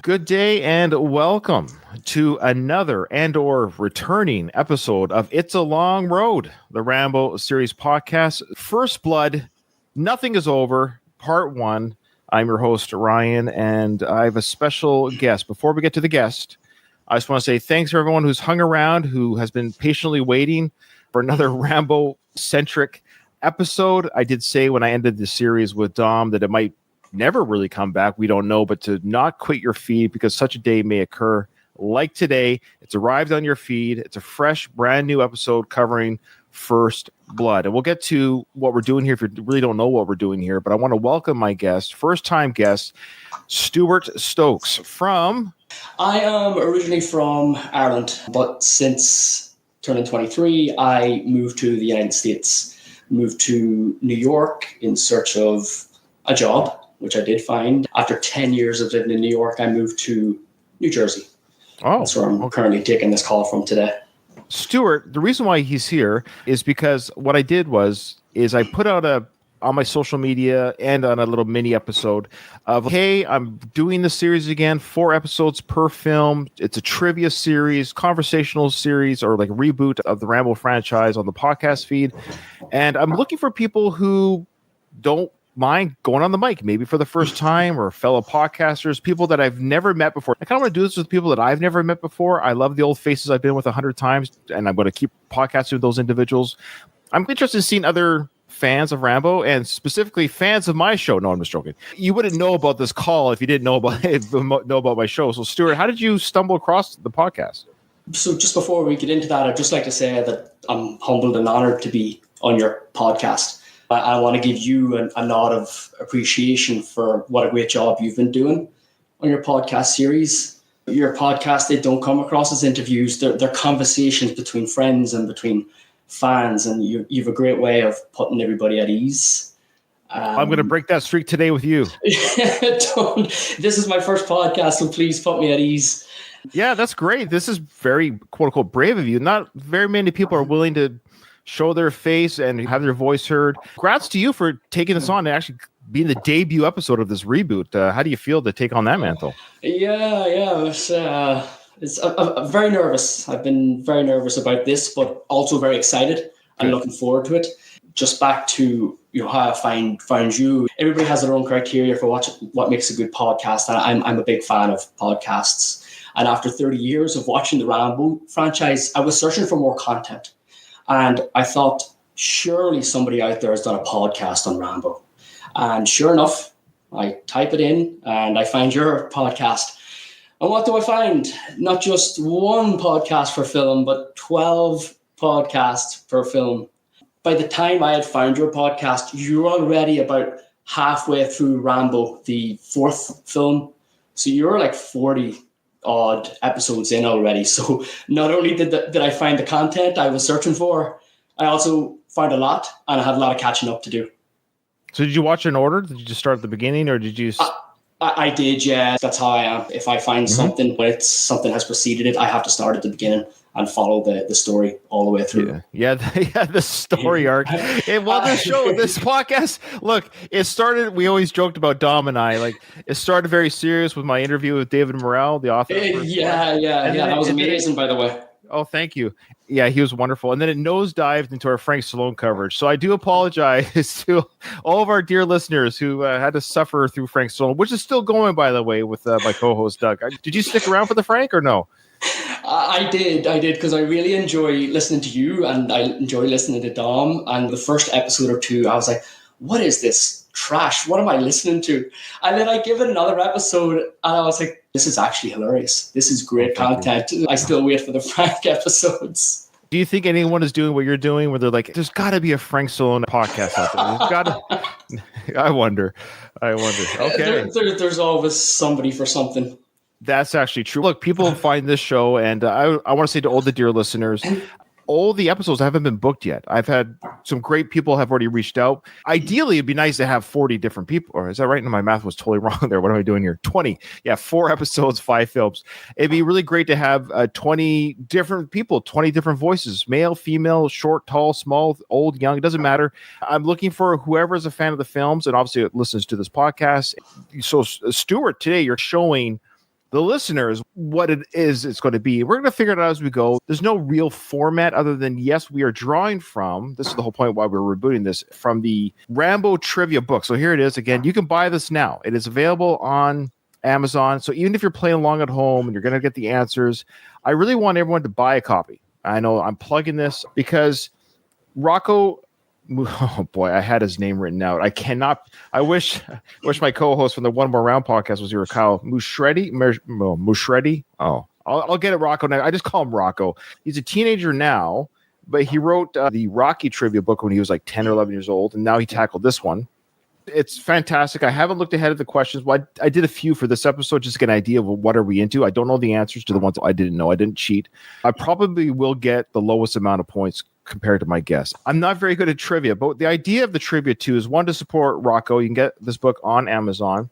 Good day and welcome to another and/or returning episode of It's a Long Road, the Rambo series podcast. First Blood, Nothing is Over, Part 1. I'm your host, Ryan, and I have a special guest. Before we get to the guest, I just want to say thanks to everyone who's hung around, who has been patiently waiting for another Rambo-centric episode. I did say when I ended the series with Dom that it might never really come back. We don't know, but to not quit your feed because such a day may occur like today. It's arrived on your feed. It's a fresh, brand new episode covering First Blood. And we'll get to what we're doing here if you really don't know what we're doing here. But I want to welcome my guest, first-time guest, Stuart Stokes from... I am originally from Ireland, but since turning 23, I moved to the United States, moved to New York in search of a job, which I did find. After 10 years of living in New York, I moved to New Jersey. Oh, that's where I'm currently taking this call from today. Stuart, the reason why he's here is because what I did is I put out on my social media and on a little mini episode of, hey, I'm doing this series again, 4 episodes per film. It's a trivia series, conversational series, or like a reboot of the Rambo franchise on the podcast feed. And I'm looking for people who don't mind going on the mic, maybe for the first time, or fellow podcasters, people that I've never met before. I kind of want to do this with people that I've never met before. I love the old faces I've been with 100 times, and I'm going to keep podcasting with those individuals. I'm interested in seeing other fans of Rambo and specifically fans of my show. No, I'm just joking. You wouldn't know about this call if you didn't know about my show. So, Stuart, how did you stumble across the podcast? So just before we get into that, I'd just like to say that I'm humbled and honored to be on your podcast. I want to give you a nod of appreciation for what a great job you've been doing on your podcast series. Your podcast, they don't come across as interviews. They're conversations between friends and between fans, and you've a great way of putting everybody at ease. I'm going to break that streak today with you. This is my first podcast, so please put me at ease. Yeah, that's great. This is very, quote unquote, brave of you. Not very many people are willing to show their face and have their voice heard. Congrats to you for taking this on and actually being the debut episode of this reboot. How do you feel to take on that mantle? Yeah. I'm very nervous. I've been very nervous about this, but also very excited. I'm looking forward to it. Just back to how I find you. Everybody has their own criteria for what makes a good podcast, and I'm a big fan of podcasts. And after 30 years of watching the Rambo franchise, I was searching for more content. And I thought, surely somebody out there has done a podcast on Rambo. And sure enough, I type it in and I find your podcast. And what do I find? Not just one podcast per film, but 12 podcasts per film. By the time I had found your podcast, you were already about halfway through Rambo, the 4th film. So you were like 40 odd episodes in already. So not only did I find the content I was searching for, I also found a lot, and I had a lot of catching up to do. So did you watch in order? Did you just start at the beginning, or did you... I did, yeah. That's how I am. If I find something, when something has preceded it, I have to start at the beginning and follow the story all the way through. Yeah, the story arc. This podcast, look, it started, we always joked about Dom and I, like, it started very serious with my interview with David Morrell, the author. That was amazing, by the way. Oh, thank you. Yeah, he was wonderful. And then it nosedived into our Frank Stallone coverage. So I do apologize to all of our dear listeners who had to suffer through Frank Stallone, which is still going, by the way, with my co-host, Doug. Did you stick around for the Frank or no? I did, because I really enjoy listening to you, and I enjoy listening to Dom. And the first episode or two, I was like, what is this trash? What am I listening to? And then I give it another episode, and I was like, this is actually hilarious. This is great content. I still wait for the Frank episodes. Do you think anyone is doing what you're doing, where they're like, there's got to be a Frank Stallone podcast out there? There's got to... I wonder. Okay. There's always somebody for something. That's actually true. Look, people find this show, and I want to say to all the dear listeners, all the episodes haven't been booked yet. I've had some great people have already reached out. Ideally, it'd be nice to have 40 different people. Or is that right? No, my math was totally wrong there. What am I doing here? 20. Yeah, 4 episodes, 5 films. It'd be really great to have 20 different people, 20 different voices, male, female, short, tall, small, old, young. It doesn't matter. I'm looking for whoever is a fan of the films and obviously listens to this podcast. So, Stuart, today you're showing the listeners what it is it's going to be. We're going to figure it out as we go. There's no real format other than, yes, we are drawing from, this is the whole point why we're rebooting this, from the Rambo trivia book. So here it is. Again, you can buy this now. It is available on Amazon. So even if you're playing along at home and you're going to get the answers, I really want everyone to buy a copy. I know I'm plugging this because Rocco, oh boy, I had his name written out. I wish my co-host from the One More Round podcast was here, Kyle Mushreddy. Oh, I'll get it, Rocco. Now I just call him Rocco. He's a teenager now, but he wrote the Rocky trivia book when he was like 10 or 11 years old, and now he tackled this one. It's fantastic. I haven't looked ahead at the questions. Well, I did a few for this episode just to get an idea of what are we into. I don't know the answers to the ones I didn't know. I didn't cheat. I probably will get the lowest amount of points compared to my guess. I'm not very good at trivia, but the idea of the trivia too is, one, to support Rocco. You can get this book on Amazon.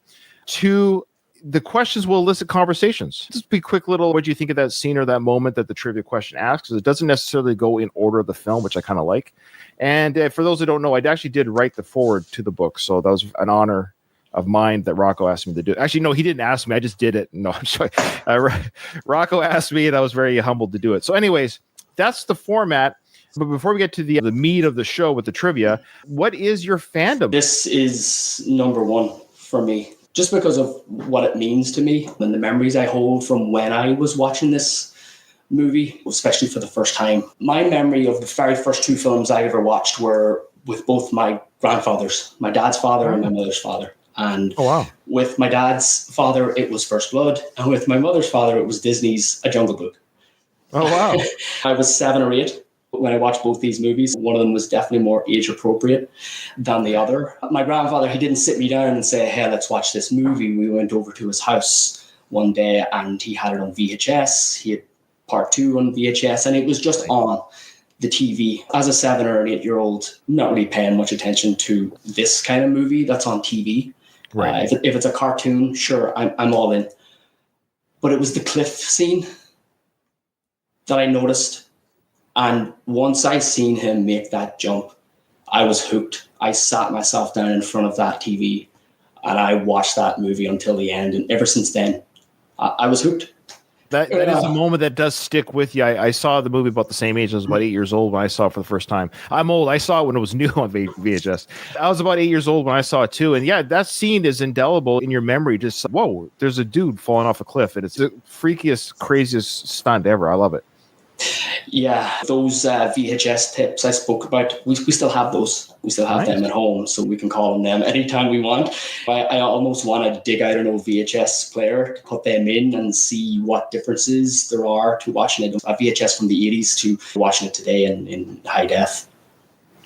Two, the questions will elicit conversations. Just be quick little, what do you think of that scene or that moment that the trivia question asks? It doesn't necessarily go in order of the film, which I kind of like. And for those who don't know, I actually did write the foreword to the book. So that was an honor of mine that Rocco asked me to do. Actually, no, he didn't ask me. I just did it. No, I'm sorry. Rocco asked me, and I was very humbled to do it. So anyways, that's the format. But before we get to the meat of the show with the trivia, what is your fandom? This is number one for me, just because of what it means to me and the memories I hold from when I was watching this movie, especially for the first time. My memory of the very first two films I ever watched were with both my grandfathers, my dad's father and my mother's father. And with my dad's father, it was First Blood. And with my mother's father, it was Disney's A Jungle Book. Oh, wow. I was 7 or 8 when I watched both these movies. One of them was definitely more age appropriate than the other. My grandfather, he didn't sit me down and say, hey, let's watch this movie. We went over to his house one day and he had it on VHS. He had part 2 on VHS, and it was just on the TV. As a 7 or an 8-year-old, not really paying much attention to this kind of movie that's on TV. Right. If it's a cartoon, sure, I'm all in. But it was the cliff scene that I noticed. And once I seen him make that jump, I was hooked. I sat myself down in front of that TV and I watched that movie until the end. And ever since then, I was hooked. That is a moment that does stick with you. I saw the movie about the same age. I was about 8 years old when I saw it for the first time. I'm old. I saw it when it was new on VHS. I was about 8 years old when I saw it too. And yeah, that scene is indelible in your memory. Just, whoa, there's a dude falling off a cliff. And it's the freakiest, craziest stunt ever. I love it. Yeah, those VHS tips I spoke about, we still have those. We still have them at home, so we can call on them anytime we want. I almost want to dig out an old VHS player, put them in and see what differences there are to watching it, a VHS from the 80s to watching it today in high def.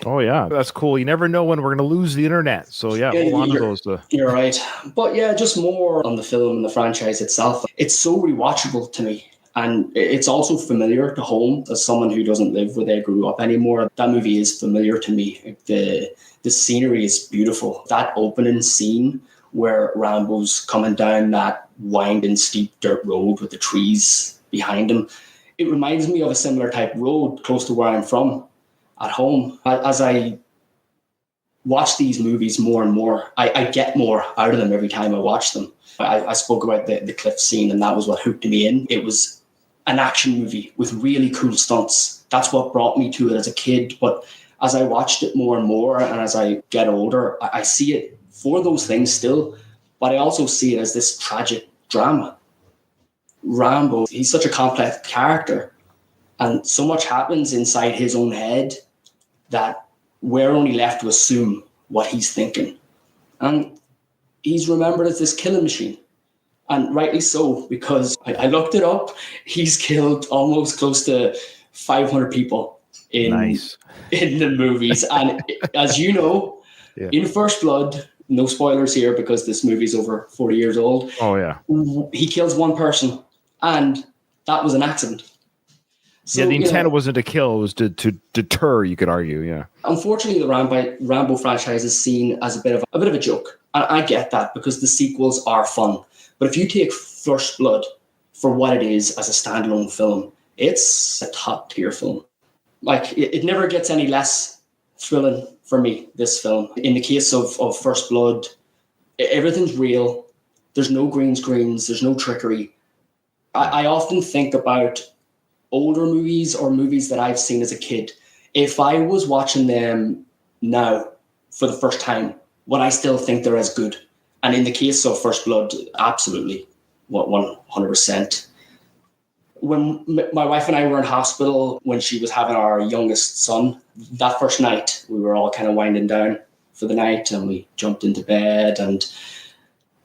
Oh, yeah, that's cool. You never know when we're going to lose the internet. So, yeah, hold on to those. You're right. But, yeah, just more on the film and the franchise itself. It's so rewatchable to me. And it's also familiar to home as someone who doesn't live where they grew up anymore. That movie is familiar to me. The scenery is beautiful. That opening scene where Rambo's coming down that winding, steep dirt road with the trees behind him, it reminds me of a similar type road close to where I'm from at home. As I watch these movies more and more, I get more out of them every time I watch them. I spoke about the cliff scene, and that was what hooked me in. It was an action movie with really cool stunts. That's what brought me to it as a kid. But as I watched it more and more, and as I get older, I see it for those things still, but I also see it as this tragic drama. Rambo, he's such a complex character, and so much happens inside his own head that we're only left to assume what he's thinking. And he's remembered as this killing machine. And rightly so, because I looked it up. He's killed almost close to 500 people in the movies. And as you know, in First Blood, no spoilers here because this movie's over 40 years old. Oh, yeah. He kills one person, and that was an accident. So, the intent wasn't to kill, it was to deter, you could argue, yeah. Unfortunately, the Rambo franchise is seen as a bit of a joke. And I get that because the sequels are fun. But if you take First Blood for what it is as a standalone film, it's a top tier film. Like, it never gets any less thrilling for me, this film. In the case of First Blood, everything's real. There's no green screens. There's no trickery. I often think about older movies or movies that I've seen as a kid. If I was watching them now for the first time, would I still think they're as good? And in the case of First Blood, absolutely, 100%. When my wife and I were in hospital when she was having our youngest son, that first night, we were all kind of winding down for the night and we jumped into bed and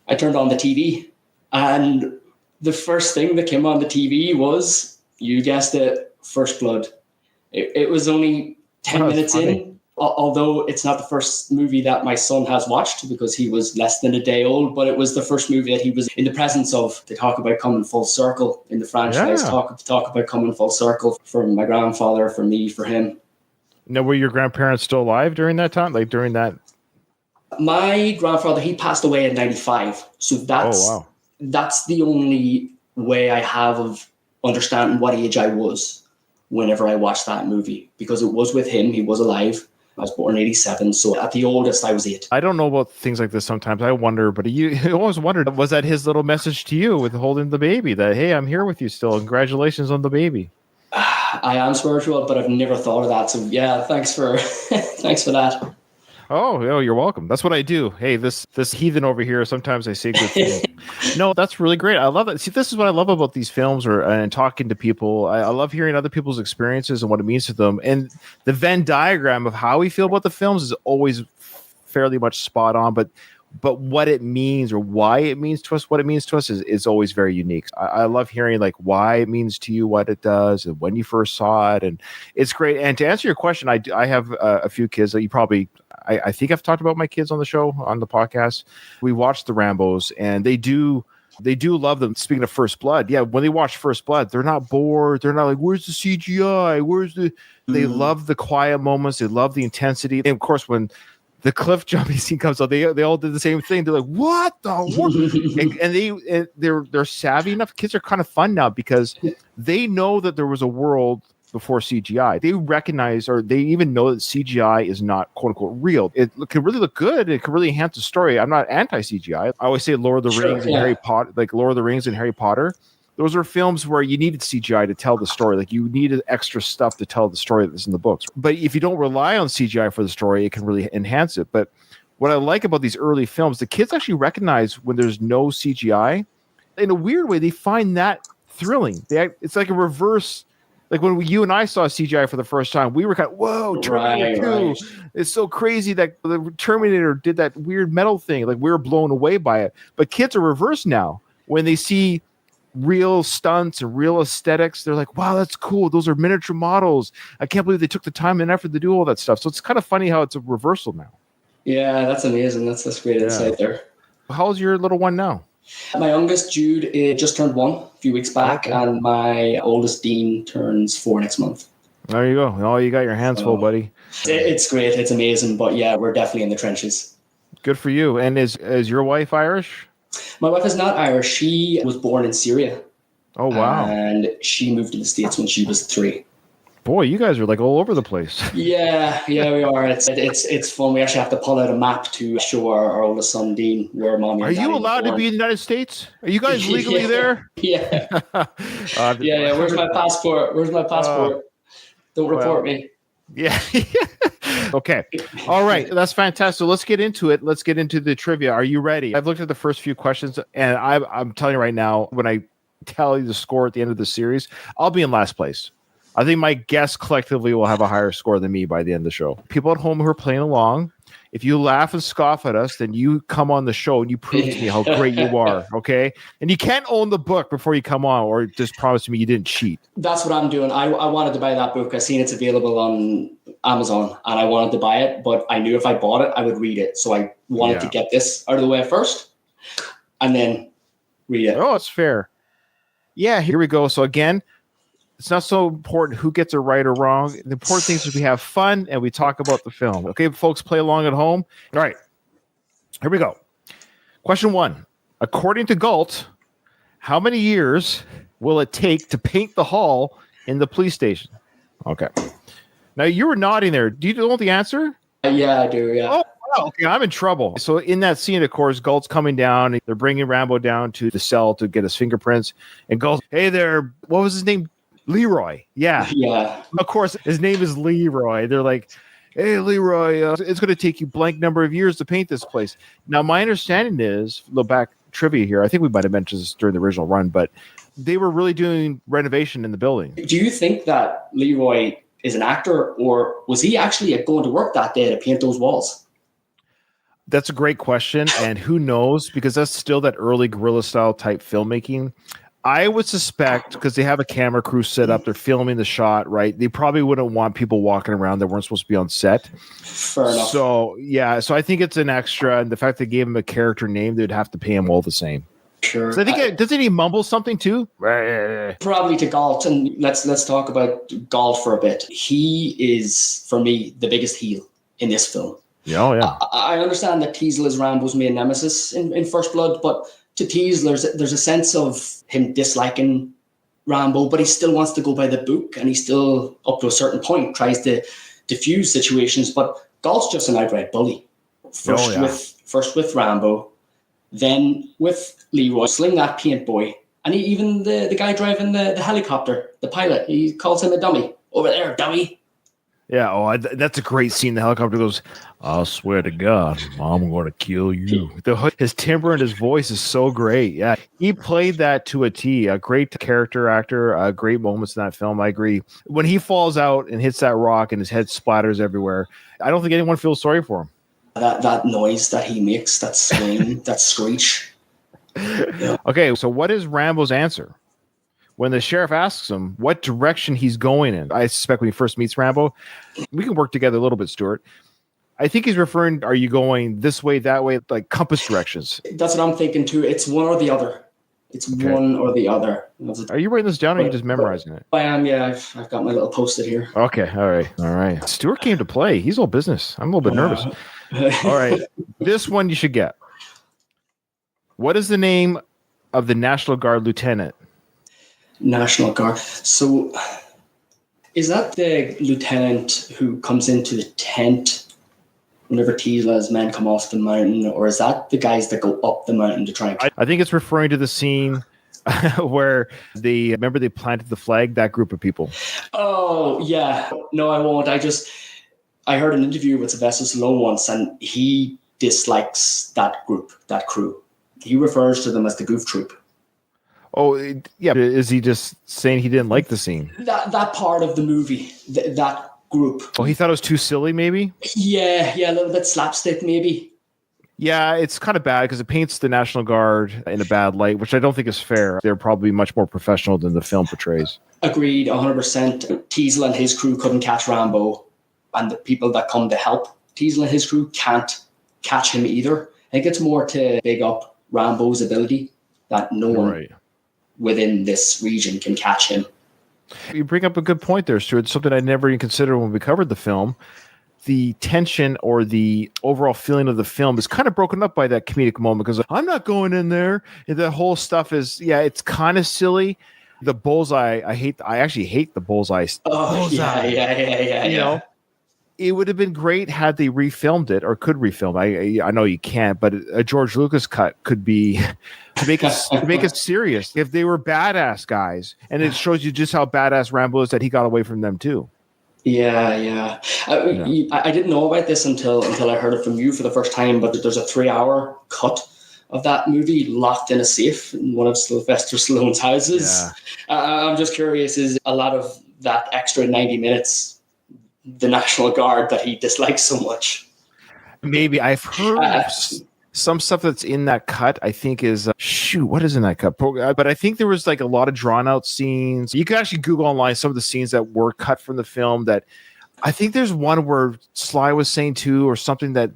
I turned on the TV. And the first thing that came on the TV was, you guessed it, First Blood. It was only 10 minutes in, although it's not the first movie that my son has watched because he was less than a day old, but it was the first movie that he was in the presence of. They talk about coming full circle in the franchise, talk about coming full circle for my grandfather, for me, for him. Now, were your grandparents still alive during that time? Like during that? My grandfather, he passed away in 95. So that's the only way I have of understanding what age I was whenever I watched that movie, because it was with him. He was alive. I was born in 87. So at the oldest, I was 8. I don't know about things like this sometimes. I wonder, but you always wondered, was that his little message to you with holding the baby that, hey, I'm here with you still. Congratulations on the baby. I am spiritual, but I've never thought of that. So yeah, thanks for that. Oh, you're welcome. That's what I do. Hey, this heathen over here, sometimes I say good things. No, that's really great. I love it. See, this is what I love about these films and talking to people. I love hearing other people's experiences and what it means to them. And the Venn diagram of how we feel about the films is always fairly much spot on, but what it means or why it means to us, what it means to us is always very unique. I love hearing like why it means to you, what it does, and when you first saw it. And it's great. And to answer your question, I have a few kids that you probably, I think I've talked about my kids on the show, on the podcast. We watched the Rambos and they do love them. Speaking of First Blood, yeah, when they watch First Blood, they're not bored. They're not like, where's the CGI? They love the quiet moments. They love the intensity. And of course, when the cliff jumping scene comes out, they all did the same thing. They're like, what the what? and they're savvy enough. Kids are kind of fun now because they know that there was a world before CGI. They recognize, or they even know that CGI is not quote unquote real. It can really look good. It can really enhance the story. I'm not anti CGI. I always say Lord of the Rings and Harry Potter, like Lord of the Rings and Harry Potter. Those are films where you needed CGI to tell the story. Like you needed extra stuff to tell the story that's in the books. But if you don't rely on CGI for the story, it can really enhance it. But what I like about these early films, the kids actually recognize when there's no CGI. In a weird way, they find that thrilling. It's like a reverse. Like when you and I saw CGI for the first time, we were kind of, whoa, Terminator 2. Right. It's so crazy that the Terminator did that weird metal thing. Like we were blown away by it. But kids are reversed now. When they see real stunts and real aesthetics, they're like, wow, that's cool. Those are miniature models. I can't believe they took the time and effort to do all that stuff. So it's kind of funny how it's a reversal now. Yeah, that's amazing. That's great insight there. How old's your little one now? My youngest, Jude, just turned 1 a few weeks back, and my oldest, Dean, turns 4 next month. There you go. Oh, you got your hands full, buddy. It's great. It's amazing. But yeah, we're definitely in the trenches. Good for you. And is your wife Irish? My wife is not Irish. She was born in Syria. Oh, wow. And she moved to the States when she was 3. Boy, you guys are like all over the place. Yeah, we are. It's fun. We actually have to pull out a map to show our oldest son, Dean, where mommy and daddy Are you allowed to be in the United States? Are you guys legally there? Yeah. Yeah. Where's my passport? Don't report me. Yeah. Okay. All right. That's fantastic. So let's get into it. Let's get into the trivia. Are you ready? I've looked at the first few questions, and I'm telling you right now, when I tell you the score at the end of the series, I'll be in last place. I think my guests collectively will have a higher score than me by the end of the show. People at home who are playing along, if you laugh and scoff at us, then you come on the show and you prove to me how great you are, okay? And you can't own the book before you come on or just promise me you didn't cheat. That's what I'm doing. I wanted to buy that book. I seen it's available on Amazon, and I wanted to buy it, but I knew if I bought it, I would read it. So I wanted to get this out of the way first and then read it. Oh, it's fair. Yeah, here we go. So again, it's not so important who gets it right or wrong. The important thing is we have fun and we talk about the film. Okay, folks, play along at home. All right, here we go. Question 1. According to Galt, how many years will it take to paint the hall in the police station? Okay. Now, you were nodding there. Do you know the answer? Yeah, I do, yeah. Oh, Oh, okay, I'm in trouble. So in that scene, of course, Galt's coming down. They're bringing Rambo down to the cell to get his fingerprints. And Galt, hey there, what was his name? Leroy. Yeah. Yeah. Of course, his name is Leroy. They're like, hey, Leroy, it's going to take you blank number of years to paint this place. Now, my understanding is, a little back trivia here, I think we might have mentioned this during the original run, but they were really doing renovation in the building. Do you think that Leroy is an actor, or was he actually going to work that day to paint those walls? That's a great question, and who knows, because that's still that early guerrilla style type filmmaking. I would suspect, because they have a camera crew set up, they're filming the shot, right? They probably wouldn't want people walking around that weren't supposed to be on set. Fair enough. So, yeah, so I think it's an extra, and the fact they gave him a character name, they'd have to pay him all the same. Sure. So I think doesn't he mumble something too? Probably to Galt, and let's talk about Galt for a bit. He is, for me, the biggest heel in this film. Yeah, oh, yeah. I understand that Teasle is Rambo's main nemesis in First Blood, but to Teasle, there's a sense of him disliking Rambo, but he still wants to go by the book, and he still, up to a certain point, tries to diffuse situations. But Galt's just an outright bully. First with Rambo, then with Leroy, sling that paint boy, and even the guy driving the helicopter, the pilot, he calls him a dummy. Over there, dummy. Yeah, that's a great scene. The helicopter goes, I swear to God, I'm going to kill you. His timbre and his voice is so great. Yeah, he played that to a T. A great character actor, great moments in that film. I agree. When he falls out and hits that rock and his head splatters everywhere, I don't think anyone feels sorry for him. That noise that he makes, that swing, that screech. Yeah. Okay, so what is Rambo's answer? When the sheriff asks him what direction he's going in, I suspect when he first meets Rambo, we can work together a little bit, Stuart. I think he's referring, are you going this way, that way, like compass directions? That's what I'm thinking too. It's one or the other. One or the other. Are you writing this down, or are you just memorizing it? I am, yeah. I've got my little post-it here. Okay, all right. Stuart came to play. He's all business. I'm a little bit nervous. All right, this one you should get. What is the name of the National Guard lieutenant? National Guard. So, is that the lieutenant who comes into the tent whenever Teasla's men come off the mountain, or is that the guys that go up the mountain to try and... I think it's referring to the scene where they planted the flag, that group of people. Oh, yeah. No, I won't. I heard an interview with Sylvester Stallone once, and he dislikes that group, that crew. He refers to them as the Goof Troop. Oh, yeah. Is he just saying he didn't like the scene? That part of the movie, that group. Oh, he thought it was too silly, maybe? Yeah, a little bit slapstick, maybe. Yeah, it's kind of bad because it paints the National Guard in a bad light, which I don't think is fair. They're probably much more professional than the film portrays. Agreed, 100%. Teasle and his crew couldn't catch Rambo, and the people that come to help Teasle and his crew can't catch him either. I think it's more to big up Rambo's ability that no one within this region can catch him. You bring up a good point there, Stuart. Something I never even considered when we covered the film. The tension or the overall feeling of the film is kind of broken up by that comedic moment because I'm not going in there. And the whole stuff is, it's kind of silly. The bullseye, I actually hate the bullseye. Oh, bullseye. Yeah. You know, it would have been great had they refilmed it or could refilm. I know you can't, but a George Lucas cut could be to make it serious. If they were badass guys, and it shows you just how badass Rambo is that he got away from them too. Yeah. I didn't know about this until I heard it from you for the first time. But there's a 3-hour cut of that movie locked in a safe in one of Sylvester Stallone's houses. Yeah. I'm just curious: is a lot of that extra 90 minutes the National Guard that he dislikes so much? Maybe. I've heard some stuff that's in that cut, I think is what is in that cut? But I think there was like a lot of drawn out scenes. You can actually Google online some of the scenes that were cut from the film. That I think there's one where Sly was saying too, or something that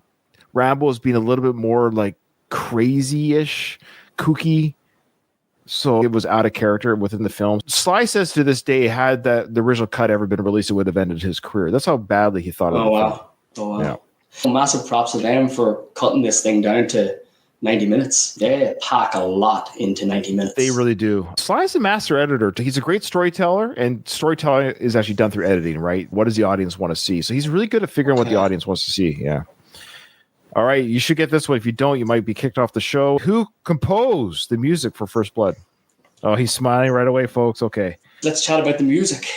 Rambo is being a little bit more like crazy-ish, kooky. So it was out of character within the film. Sly says to this day, had the original cut ever been released, it would have ended his career. That's how badly he thought of it. Oh, wow. Yeah. Well, massive props to them for cutting this thing down to 90 minutes. They pack a lot into 90 minutes. They really do. Sly's a master editor. He's a great storyteller, and storytelling is actually done through editing, right? What does the audience want to see? So he's really good at figuring what the audience wants to see. Yeah. All right, you should get this one. If you don't, you might be kicked off the show. Who composed the music for First Blood? Oh, he's smiling right away, folks. Okay. Let's chat about the music.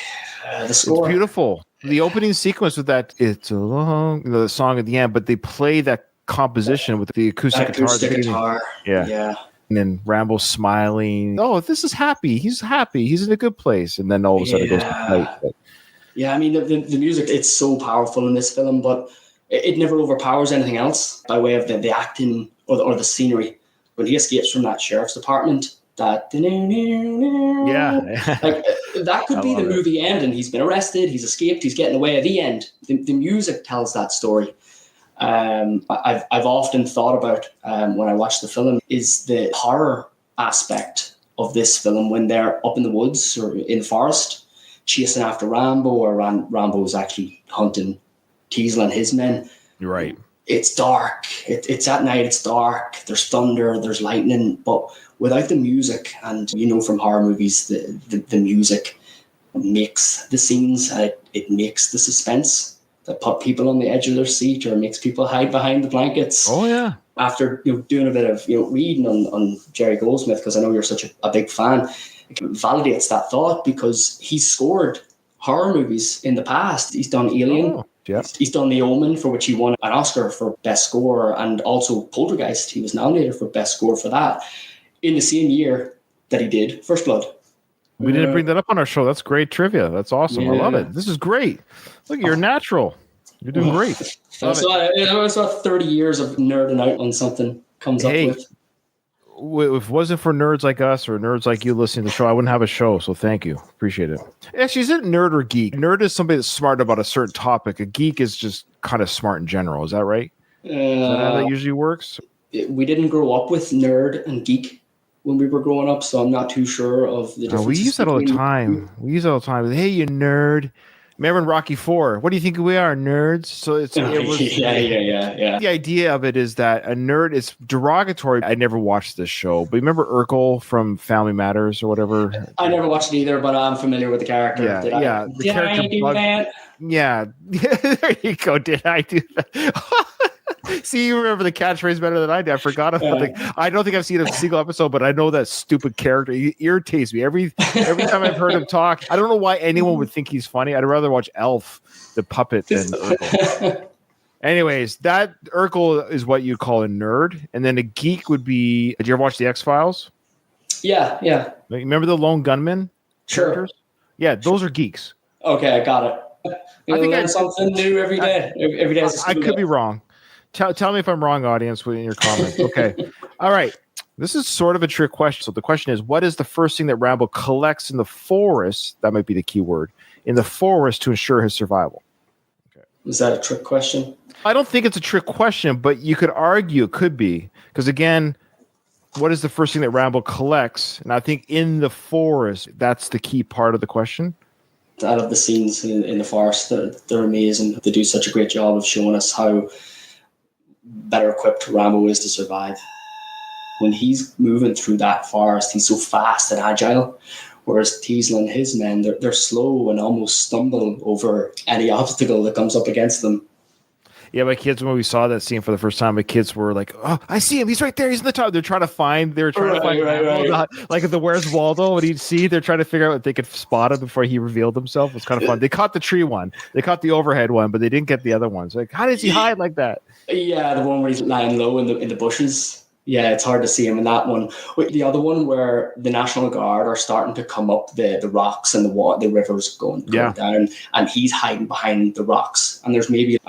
The score. It's beautiful. The opening sequence with that, it's a long, the song at the end, but they play that composition with the acoustic guitar. Yeah. And then Rambo's smiling. Oh, this is happy. He's happy. He's in a good place. And then all of a sudden it goes to fight. Yeah, I mean, the music, it's so powerful in this film, but it never overpowers anything else by way of the acting or the scenery. When he escapes from that sheriff's department, that that could be the movie end, and he's been arrested, he's escaped, he's getting away at the end. The music tells that story. I've often thought about when I watch the film is the horror aspect of this film when they're up in the woods or in the forest chasing after Rambo, or Rambo's actually hunting Teasle and his men. You're right. It's dark. It's at night. It's dark. There's thunder. There's lightning. But without the music, and from horror movies, the music makes the scenes. It makes the suspense that put people on the edge of their seat, or makes people hide behind the blankets. Oh yeah. After doing a bit of reading on Jerry Goldsmith, because I know you're such a big fan, it validates that thought, because he's scored horror movies in the past. He's done Alien. Oh. Yeah. He's done The Omen, for which he won an Oscar for Best Score, and also Poltergeist. He was nominated for Best Score for that in the same year that he did First Blood. We didn't bring that up on our show. That's great trivia. That's awesome. Yeah. I love it. This is great. Look, you're natural. You're doing great. It's about 30 years of nerding out on something comes up with. If it wasn't for nerds like us or nerds like you listening to the show, I wouldn't have a show. So thank you. Appreciate it. Actually, is it nerd or geek? Nerd is somebody that's smart about a certain topic. A geek is just kind of smart in general. Is that right? Is that how that usually works? We didn't grow up with nerd and geek when we were growing up, so I'm not too sure of the difference. We use that all the time. Hey, you nerd. Remember in Rocky IV, what do you think we are, nerds? So it was yeah. The idea of it is that a nerd is derogatory. I never watched this show, but remember Urkel from Family Matters or whatever? I never watched it either, but I'm familiar with the character. Yeah, Did I do that? Yeah, there you go. Did I do that? See, you remember the catchphrase better than I did. I forgot about it. I don't think I've seen a single episode, but I know that stupid character. He irritates me every time I've heard him talk. I don't know why anyone would think he's funny. I'd rather watch Elf, the puppet, than Urkel. Anyways, that Urkel is what you call a nerd, and then a geek would be. Did you ever watch the X-Files? Yeah. Remember the Lone Gunman? Sure. Characters? Yeah, those are geeks. Okay, I got it. I think there's something new every day. Every day. I could be wrong. Tell me if I'm wrong, audience, in your comments. Okay. All right. This is sort of a trick question. So the question is, what is the first thing that Rambo collects in the forest? That might be the key word. In the forest to ensure his survival. Okay. Is that a trick question? I don't think it's a trick question, but you could argue it could be. Because again, what is the first thing that Rambo collects? And I think in the forest, that's the key part of the question. Out of the scenes in the forest, they're amazing. They do such a great job of showing us how better equipped Rambo is to survive. When he's moving through that forest, he's so fast and agile, whereas Teasle and his men, they're slow and almost stumble over any obstacle that comes up against them. Yeah, my kids, when we saw that scene for the first time, my kids were like, "Oh, I see him. He's right there. He's in the top." They were trying to find Rambo. Like the Where's Waldo, what he'd see. They're trying to figure out if they could spot him before he revealed himself. It was kind of fun. They caught the tree one. They caught the overhead one, but they didn't get the other ones. Like, how does he hide like that? Yeah, the one where he's lying low in the bushes. Yeah, it's hard to see him in that one. The other one where the National Guard are starting to come up the rocks and the rivers going down, and he's hiding behind the rocks. And there's maybe,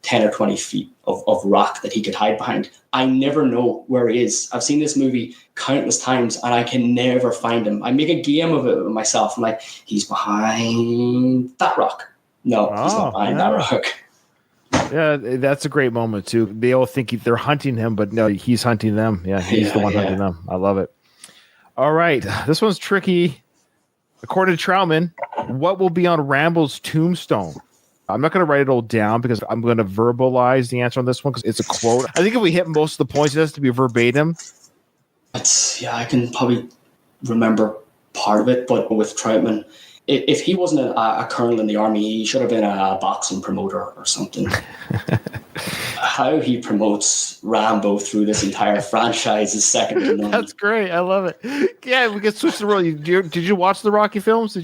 10 or 20 feet of rock that he could hide behind. I never know where he is. I've seen this movie countless times, and I can never find him. I make a game of it myself. I'm like, he's behind that rock. No, he's not behind that rock. Yeah, that's a great moment too. They all think they're hunting him, but no, he's hunting them. Yeah, he's the one hunting them. I love it. All right, this one's tricky. According to Troutman, what will be on Rambo's tombstone? I'm not going to write it all down because I'm going to verbalize the answer on this one because it's a quote. I think if we hit most of the points, it has to be verbatim. I can probably remember part of it, but with Troutman, if he wasn't a colonel in the army, he should have been a boxing promoter or something. how he promotes Rambo through this entire franchise is second to none. That's great. I love it. Yeah, we can switch the role. Did you watch the Rocky films?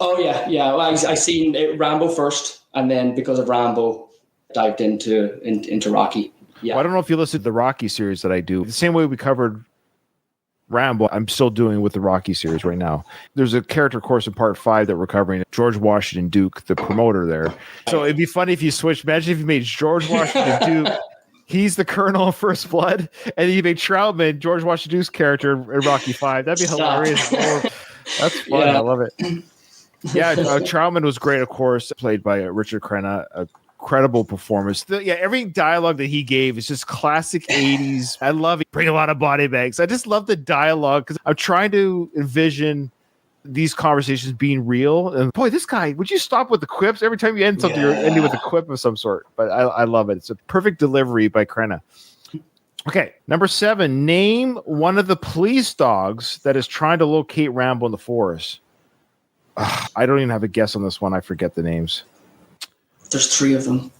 Oh yeah. Well, I seen Rambo first, and then because of Rambo, dived into Rocky. Yeah. Well, I don't know if you listened to the Rocky series that I do. The same way we covered Rambo, I'm still doing with the Rocky series right now. There's a character course in part 5 that we're covering. George Washington Duke, the promoter there. So it'd be funny if you switched. Imagine if you made George Washington Duke. He's the Colonel of First Blood, and then you made Troutman, George Washington Duke's character in Rocky 5. That'd be hilarious. That's fun. Yeah. I love it. Yeah, Troutman was great, of course, played by Richard Crenna. A incredible performance. Every dialogue that he gave is just classic 80s. I love it. Bring a lot of body bags. I just love the dialogue because I'm trying to envision these conversations being real. And boy, this guy, would you stop with the quips? Every time you end something, you're ending with a quip of some sort. But I love it. It's a perfect delivery by Crenna. Okay, number 7. Name one of the police dogs that is trying to locate Rambo in the forest. I don't even have a guess on this one. I forget the names. There's 3 of them.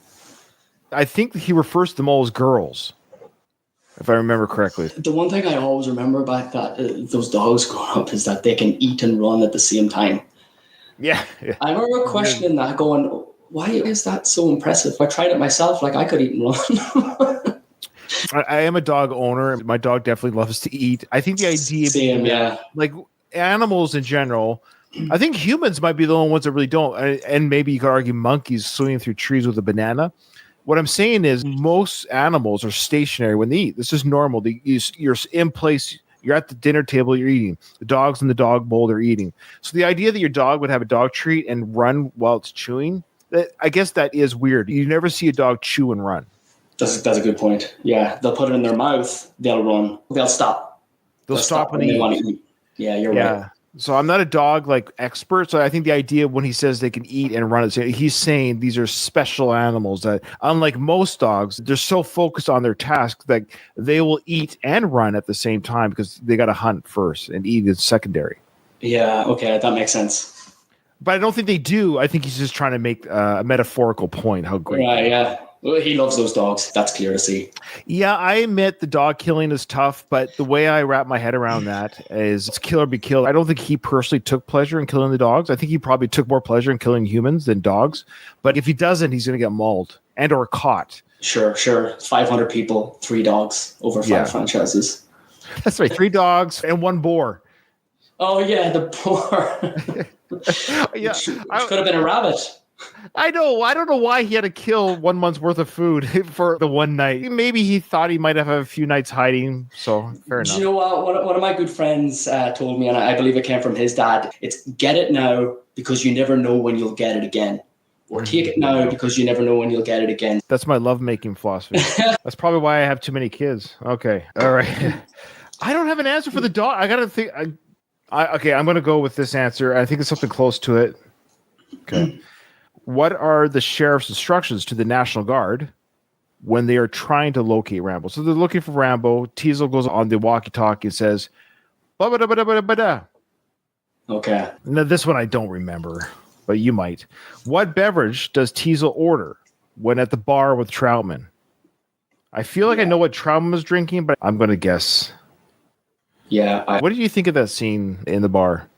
I think he refers to them all as girls, if I remember correctly. The one thing I always remember about those dogs growing up is that they can eat and run at the same time. Yeah. I remember questioning that, going, why is that so impressive? I tried it myself, like I could eat and run. I am a dog owner. My dog definitely loves to eat. I think the idea Same, like animals in general, I think humans might be the only ones that really don't. And maybe you could argue monkeys swinging through trees with a banana. What I'm saying is most animals are stationary when they eat. This is normal. You're in place. You're at the dinner table. You're eating. The dog's in the dog bowl. They're eating. So the idea that your dog would have a dog treat and run while it's chewing, I guess that is weird. You never see a dog chew and run. That's a good point. Yeah, they'll put it in their mouth. They'll run. They'll stop. They'll stop when they want to eat. Yeah, you're right. So I'm not a dog expert. So I think the idea when he says they can eat and run, he's saying these are special animals that, unlike most dogs, they're so focused on their task that they will eat and run at the same time because they got to hunt first and eat is secondary. Yeah. Okay, that makes sense. But I don't think they do. I think he's just trying to make a metaphorical point. How great! Right. Yeah. Well, he loves those dogs. That's clear to see. Yeah, I admit the dog killing is tough, but the way I wrap my head around that is it's kill or be killed. I don't think he personally took pleasure in killing the dogs. I think he probably took more pleasure in killing humans than dogs. But if he doesn't, he's going to get mauled and or caught. Sure. 500 people, 3 dogs over 5 franchises. That's right. 3 dogs and 1 boar. Oh, yeah, the boar. Which could have been a rabbit. I know. I don't know why he had to kill 1 month's worth of food for the one night. Maybe he thought he might have a few nights hiding. So fair enough. Do you know what? One of my good friends told me, and I believe it came from his dad. It's get it now because you never know when you'll get it again. Or take it now because you never know when you'll get it again. That's my lovemaking philosophy. That's probably why I have too many kids. Okay. All right. I don't have an answer for the dog. I got to think. Okay, I'm going to go with this answer. I think it's something close to it. Okay. What are the sheriff's instructions to the National Guard when they are trying to locate Rambo? So they're looking for Rambo. Teasel goes on the walkie-talkie and says, ba-ba-da-ba-da-ba-da. Okay. Now, this one I don't remember, but you might. What beverage does Teasel order when at the bar with Troutman? I feel like I know what Troutman was drinking, but I'm going to guess. Yeah. What did you think of that scene in the bar?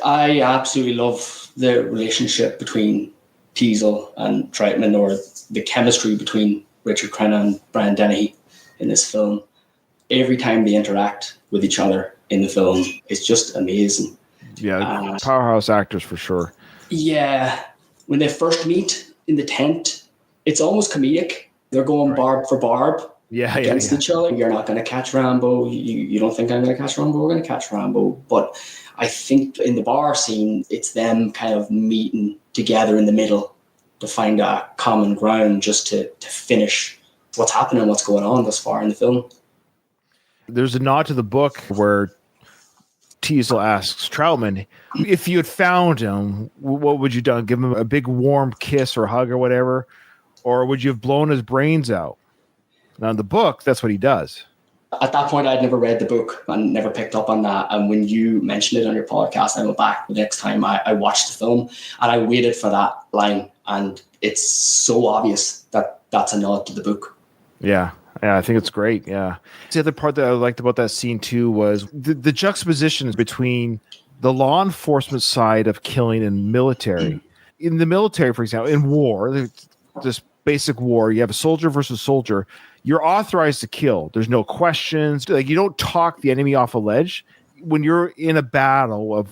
I absolutely love the relationship between Teasel and Troutman, or the chemistry between Richard Crenna and Brian Dennehy in this film. Every time they interact with each other in the film, it's just amazing. Yeah, powerhouse actors for sure. Yeah. When they first meet in the tent, it's almost comedic. They're going barb for barb against each other. You're not going to catch Rambo. You don't think I'm going to catch Rambo? We're going to catch Rambo. But I think in the bar scene, it's them kind of meeting together in the middle to find a common ground just to finish what's happening, what's going on thus far in the film. There's a nod to the book where Teasel asks Troutman, if you had found him, what would you have done? Give him a big warm kiss or hug or whatever? Or would you have blown his brains out? Now in the book, that's what he does. At that point, I'd never read the book and never picked up on that. And when you mentioned it on your podcast, I went back the next time I watched the film and I waited for that line. And it's so obvious that that's a nod to the book. Yeah. Yeah, I think it's great. Yeah. The other part that I liked about that scene too was the juxtapositions between the law enforcement side of killing and military. In the military, for example, in war, this basic war, you have a soldier versus soldier. You're authorized to kill. There's no questions. Like, you don't talk the enemy off a ledge. When you're in a battle of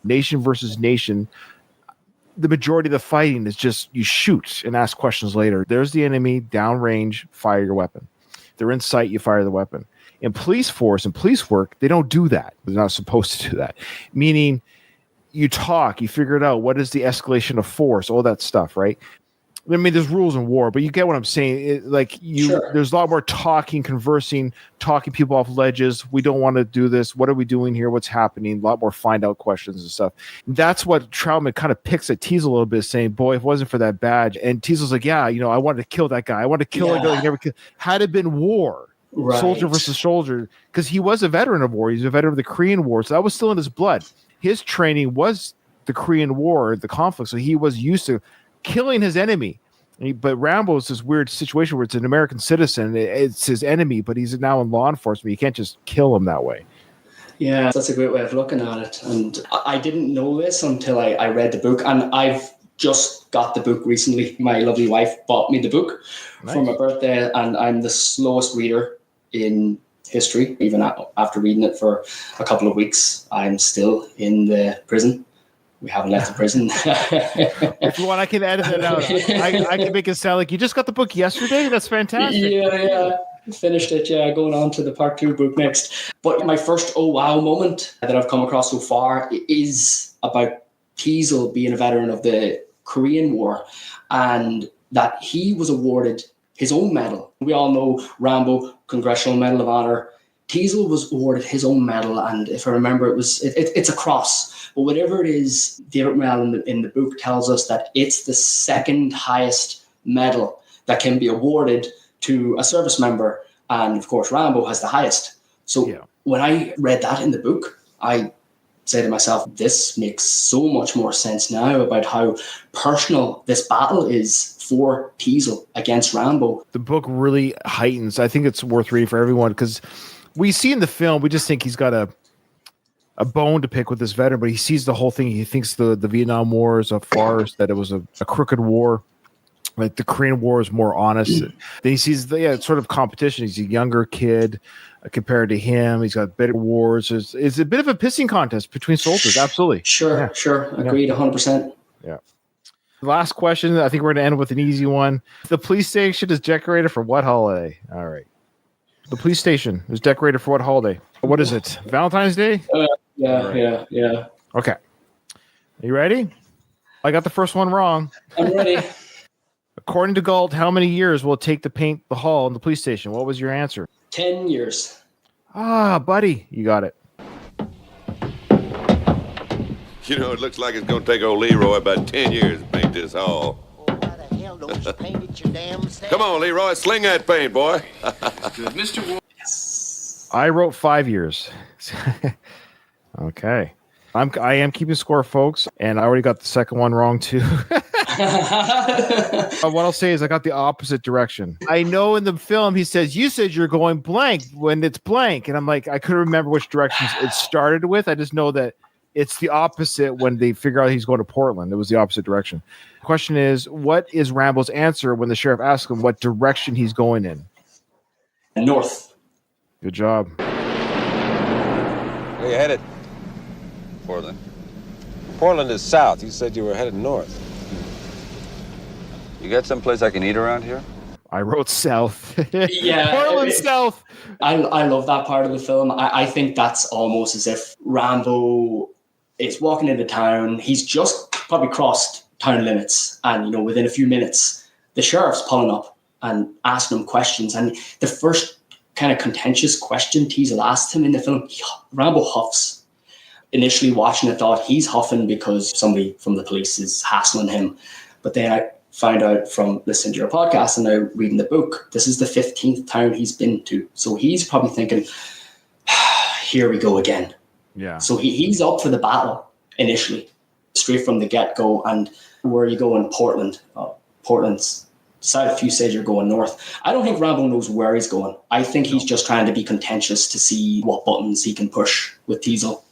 nation versus nation, the majority of the fighting is just you shoot and ask questions later. There's the enemy, downrange, fire your weapon. They're in sight, you fire the weapon. In police force and police work, they don't do that. They're not supposed to do that. Meaning, you talk, you figure it out. What is the escalation of force? All that stuff, right? I mean, there's rules in war, but you get what I'm saying. There's a lot more talking, conversing, talking people off ledges. We don't want to do this. What are we doing here? What's happening? A lot more find out questions and stuff. That's what Troutman kind of picks at Teasel a little bit, saying, boy, if it wasn't for that badge. And Teasel's like, yeah, I wanted to kill that guy. I wanted to kill that guy. Never killed. Had it been war, right, soldier versus soldier, because he was a veteran of war. He's a veteran of the Korean War. So that was still in his blood. His training was the Korean War, the conflict. So he was used to killing his enemy. But Rambo is this weird situation where it's an American citizen. It's his enemy, but he's now in law enforcement. You can't just kill him that way. Yeah, that's a great way of looking at it. And I didn't know this until I read the book. And I've just got the book recently. My lovely wife bought me the book for my birthday. And I'm the slowest reader in history. Even after reading it for a couple of weeks, I'm still in the prison. We haven't left the prison. If you want, I can edit it out. I can make it sound like you just got the book yesterday. That's fantastic. Yeah. Finished it. Yeah, going on to the part 2 book next. But my first oh wow moment that I've come across so far is about Teasel being a veteran of the Korean War, and that he was awarded his own medal. We all know Rambo, Congressional Medal of Honor. Teasel was awarded his own medal, and if I remember, it's a cross. But whatever it is, David Morrell in the book tells us that it's the second highest medal that can be awarded to a service member. And of course, Rambo has the highest. So when I read that in the book, I say to myself, this makes so much more sense now about how personal this battle is for Teasel against Rambo. The book really heightens. I think it's worth reading for everyone, because we see in the film, we just think he's got a bone to pick with this veteran, but he sees the whole thing. He thinks the Vietnam War is a farce, that it was a crooked war. Like the Korean War is more honest. Then he sees it's sort of competition. He's a younger kid compared to him. He's got better wars. It's a bit of a pissing contest between soldiers. Absolutely. Sure. Agreed, 100%. Yeah. Last question. I think we're going to end with an easy one. The police station is decorated for what holiday? All right. The police station is decorated for what holiday? What is it? Valentine's Day? Yeah. Okay. Are you ready? I got the first one wrong. I'm ready. According to Galt, how many years will it take to paint the hall in the police station? What was your answer? 10 years. Ah, buddy. You got it. It looks like it's going to take old Leroy about 10 years to paint this hall. Why the hell don't you paint it your damn self? Come on, Leroy, sling that paint, boy. Good, Mr. Ward. Yes. I wrote 5 years. Okay. I am keeping score, folks, and I already got the second one wrong too. What I'll say is I got the opposite direction. I know in the film he says, you said you're going blank when it's blank. And I'm like, I couldn't remember which directions it started with. I just know that it's the opposite when they figure out he's going to Portland. It was the opposite direction. The question is, what is Rambo's answer when the sheriff asks him what direction he's going in? North. Good job. Where you headed? Portland. Portland is south. You said you were headed north. You got someplace I can eat around here? I wrote south. Yeah. Portland south. I love that part of the film. I think that's almost as if Rambo is walking into town. He's just probably crossed town limits. And, within a few minutes, the sheriff's pulling up and asking him questions. And the first kind of contentious question Teasel asked him in the film, Rambo huffs. Initially watching it, thought he's huffing because somebody from the police is hassling him. But then I found out from listening to your podcast and now reading the book, this is the 15th town he's been to. So he's probably thinking, here we go again. Yeah. So he's up for the battle initially, straight from the get-go. And where are you going? Portland. Oh, Portland's south, you said you're going north. I don't think Rambo knows where he's going. I think he's just trying to be contentious to see what buttons he can push with Teasel.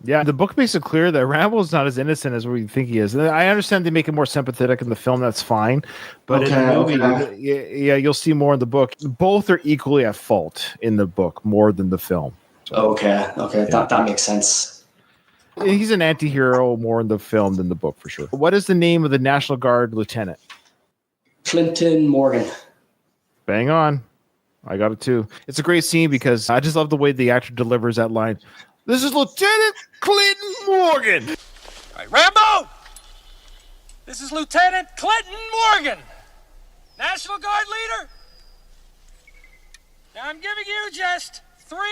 Yeah, the book makes it clear that Rambo's not as innocent as we think he is. And I understand they make him more sympathetic in the film. That's fine. But in the movie, yeah, you'll see more in the book. Both are equally at fault in the book more than the film. So, okay. Yeah. That makes sense. He's an anti-hero more in the film than the book, for sure. What is the name of the National Guard lieutenant? Clinton Morgan. Bang on. I got it too. It's a great scene because I just love the way the actor delivers that line. This is Lieutenant Clinton Morgan. All right, Rambo! This is Lieutenant Clinton Morgan, National Guard leader. Now I'm giving you just 30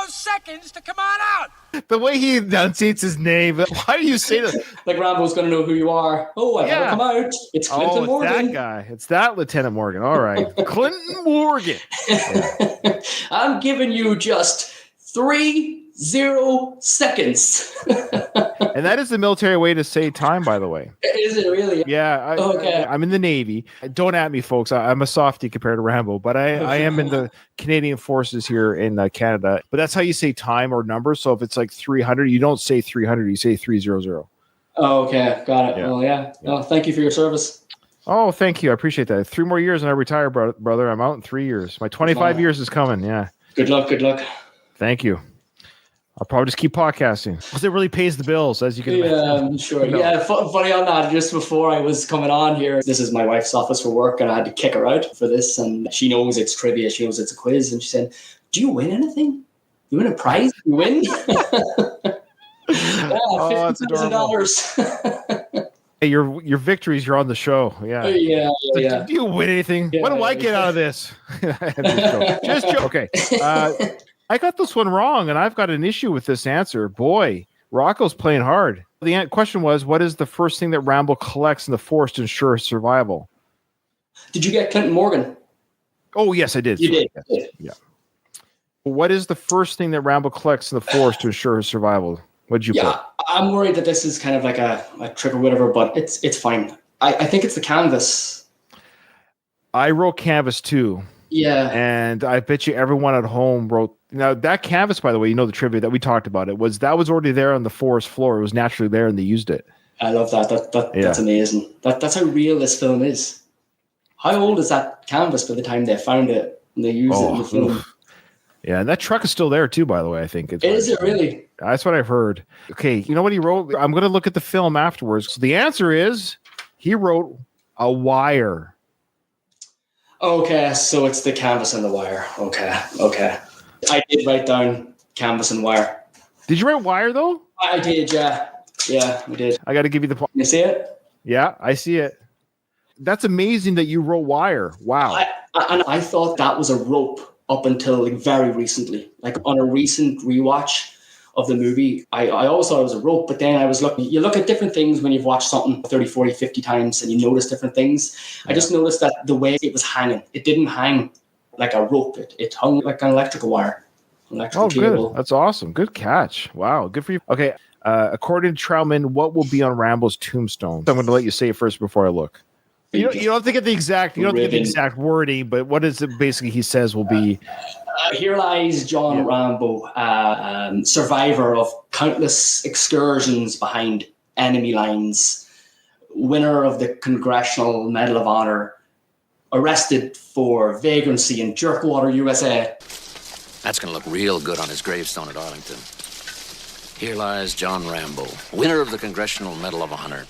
seconds to come on out. The way he enunciates his name. Why do you say that? Like Rambo's going to know who you are. Oh, I gotta come out. It's Clinton Morgan. That guy. It's that Lieutenant Morgan. All right. Clinton Morgan. Yeah. I'm giving you just 30 seconds. And that is the military way to say time, by the way. Is it really? Yeah. I'm in the Navy. Don't at me, folks. I'm a softie compared to Rambo, but I am in the Canadian Forces here in Canada. But that's how you say time or number. So if it's like 300, you don't say 300, you say 300. Oh, okay. Got it. Yeah. Well, yeah. Oh, thank you for your service. Oh, thank you. I appreciate that. 3 more years and I retire, brother. I'm out in 3 years. My 25 years is coming. Yeah. Good luck. Thank you. I'll probably just keep podcasting because it really pays the bills, as you can imagine. Yeah, I'm sure. No. Yeah, funny on that. Just before I was coming on here, this is my wife's office for work, and I had to kick her out for this. And she knows it's trivia. She knows it's a quiz. And she said, "Do you win anything? You win a prize? You win?" $50,000. Hey, your victories, you're on the show. Yeah. Yeah. Do you win anything? Yeah, what do I get out of this? Just joke. Okay. I got this one wrong, and I've got an issue with this answer. Boy, Rocco's playing hard. The question was, what is the first thing that Rambo collects in the forest to ensure his survival? Did you get Clinton Morgan? Oh, yes, I did. You did. Yeah. What is the first thing that Rambo collects in the forest to ensure his survival? What'd you put? I'm worried that this is kind of like a trick or whatever, but it's fine. I think it's the canvas. I wrote canvas too. Yeah. And I bet you everyone at home wrote. Now, that canvas, by the way, the trivia that we talked about, that was already there on the forest floor. It was naturally there, and they used it. I love that. That's amazing. That's how real this film is. How old is that canvas by the time they found it and they used it in the film? Oof. Yeah, and that truck is still there, too, by the way, I think. Is it really? That's what I've heard. Okay, you know what he wrote? I'm going to look at the film afterwards. So the answer is he wrote a wire. Okay, so it's the canvas and the wire. Okay. I did write down canvas and wire. Did you write wire, though? I did, yeah. Yeah, I did. I got to give you the point. You see it? Yeah, I see it. That's amazing that you wrote wire. Wow. I thought that was a rope up until very recently. Like on a recent rewatch of the movie, I always thought it was a rope, but then I was looking, you look at different things when you've watched something 30, 40, 50 times and you notice different things. I just noticed that the way it was hanging, it didn't hang like a rope. It hung like an electrical wire. Cable. Good. That's awesome. Good catch. Wow. Good for you. Okay. According to Troutman, what will be on Rambo's tombstone? I'm going to let you say it first before I look. You don't have to get the exact. You don't have to get the exact wording, but what is it? Basically, he says will be. Here lies John Rambo, survivor of countless excursions behind enemy lines, winner of the Congressional Medal of Honor, arrested for vagrancy in Jerkwater, USA. That's going to look real good on his gravestone at Arlington. Here lies John Rambo, winner of the Congressional Medal of Honor,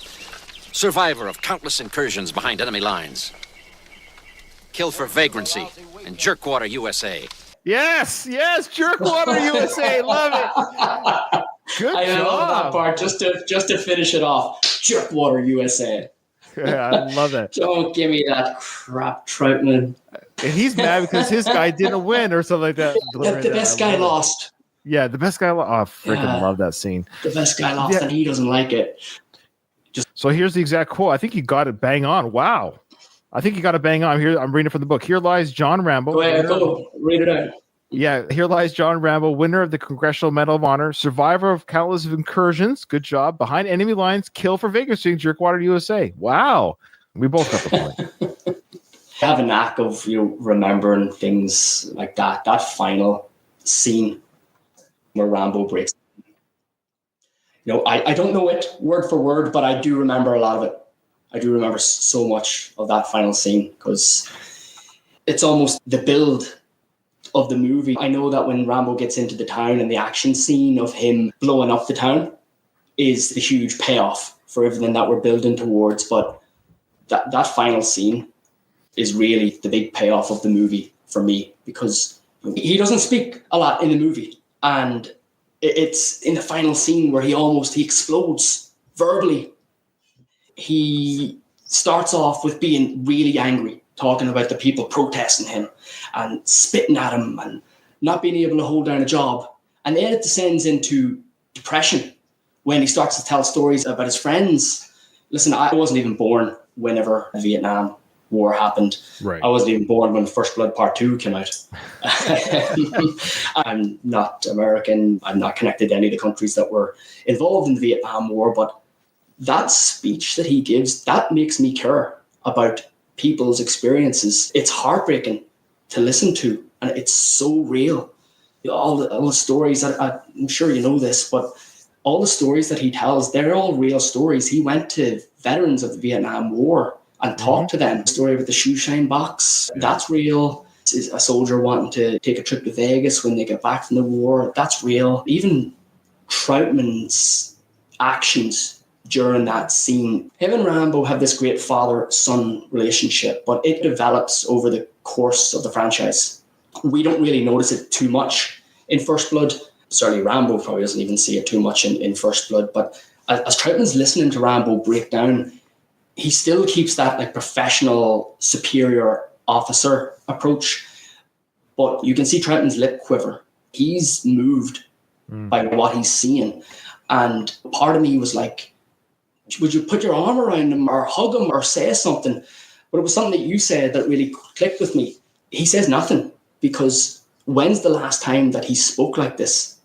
survivor of countless incursions behind enemy lines, killed for vagrancy in Jerkwater, USA. Yes, Jerkwater, USA. Love it. Good I job. love that part. Just to finish it off, Jerkwater, USA. Yeah, I love that. Don't give me that crap, Troutman. And he's mad because his guy didn't win or something like that. The best guy lost. Yeah, the best guy. Oh, I freaking love that scene. The best guy lost, and he doesn't like it. So here's the exact quote. I think you got it bang on. Wow. I think you got it bang on. Here, I'm reading from the book. Here lies John Rambo. Go read it out. Yeah, here lies John Rambo, winner of the Congressional Medal of Honor, survivor of countless incursions. Good job. Behind enemy lines, kill for vagrancy in Jerkwater, USA. Wow. We both got the point. I have a knack of remembering things like that. That final scene where Rambo breaks. I don't know it word for word, but I do remember a lot of it. I do remember so much of that final scene because it's almost the build of the movie. I know that when Rambo gets into the town and the action scene of him blowing up the town is the huge payoff for everything that we're building towards. But that final scene is really the big payoff of the movie for me because he doesn't speak a lot in the movie. And it's in the final scene where he explodes verbally. He starts off with being really angry, talking about the people protesting him and spitting at him and not being able to hold down a job. And then it descends into depression when he starts to tell stories about his friends. Listen, I wasn't even born whenever the Vietnam War happened. Right. I wasn't even born when First Blood Part 2 came out. I'm not American. I'm not connected to any of the countries that were involved in the Vietnam War, but that speech that he gives, that makes me care about people's experiences. It's heartbreaking to listen to, and it's so real. All the stories, I'm sure you know this, but all the stories that he tells, they're all real stories. He went to veterans of the Vietnam War and talked to them. The story about the shoe shine box, that's real. A soldier wanting to take a trip to Vegas when they get back from the war, that's real. Even Troutman's actions during that scene. Him and Rambo have this great father-son relationship, but it develops over the course of the franchise. We don't really notice it too much in First Blood. Certainly Rambo probably doesn't even see it too much in First Blood, but as Troutman's listening to Rambo break down, he still keeps that professional, superior officer approach, but you can see Troutman's lip quiver. He's moved by what he's seeing. And part of me was like, would you put your arm around him or hug him or say something? But it was something that you said that really clicked with me. He says nothing, because when's the last time that he spoke like this?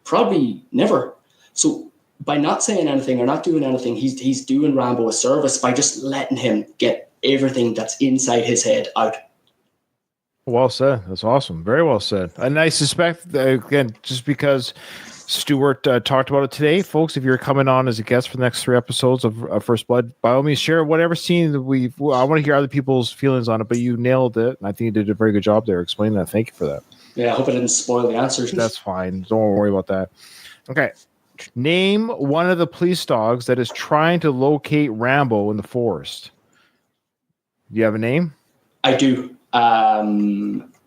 Probably never. So by not saying anything or not doing anything, he's doing Rambo a service by just letting him get everything that's inside his head out. Well said. That's awesome. Very well said. And I suspect, again, just because Stuart talked about it today, folks, if you're coming on as a guest for the next 3 episodes of First Blood, by all means, share whatever scene that I want to hear other people's feelings on it, but you nailed it. And I think you did a very good job there explaining that. Thank you for that. Yeah, I hope I didn't spoil the answers. That's fine. Don't worry about that. Okay. Name one of the police dogs that is trying to locate Rambo in the forest. Do you have a name? I do.